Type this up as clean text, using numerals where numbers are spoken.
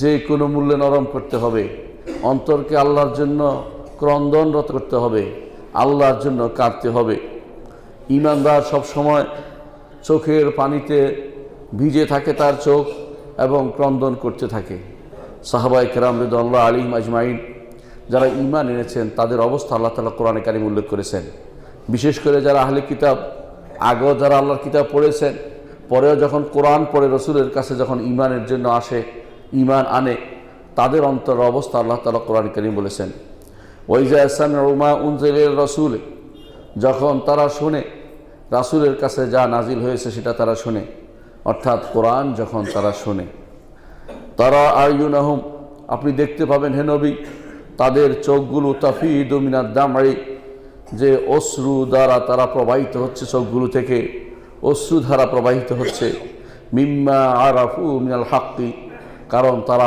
যে কোনো মূল্যে নরম করতে হবে, অন্তরকে আল্লাহর জন্য ক্রন্দনরত করতে হবে, আল্লাহর জন্য কাঁদতে হবে। ঈমানদার সবসময় চোখের পানিতে ভিজে থাকে তার চোখ এবং ক্রন্দন করতে থাকে। সাহাবায়ে কেরাম রিদওয়ানুল্লাহি আলাইহিম আজমাইন যারা ঈমান এনেছেন তাদের অবস্থা আল্লাহ তাআলা কোরআনে কারিমে উল্লেখ করেছেন। বিশেষ করে যারা আহলে কিতাব, আগেও যারা আল্লাহর কিতাব পড়েছেন, পরেও যখন কোরআন পড়ে রসুলের কাছে যখন ঈমানের জন্য আসে, ঈমান আনে, তাদের অন্তরের অবস্থা আল্লাহ তাআলা কোরআনে কারিমে বলেছেন। ওয়াইজা সামিউ মা উনজিলা ইলা রাসূল, যখন তারা শোনে রাসূলের কাছে যা নাজিল হয়েছে সেটা তারা শোনে, অর্থাৎ কোরআন যখন তারা শোনে, তারা আয়ুনাহুম, আপনি দেখতে পাবেন হে নবী, তাদের চোখগুলো তাফিদু মিনাদ দামঈ, যে অশ্রু দ্বারা তারা প্রবাহিত হচ্ছে, চোখগুলো থেকে অশ্রু ধারা প্রবাহিত হচ্ছে, মিম্মা আরাফু মিনাল হাক্কি, কারণ তারা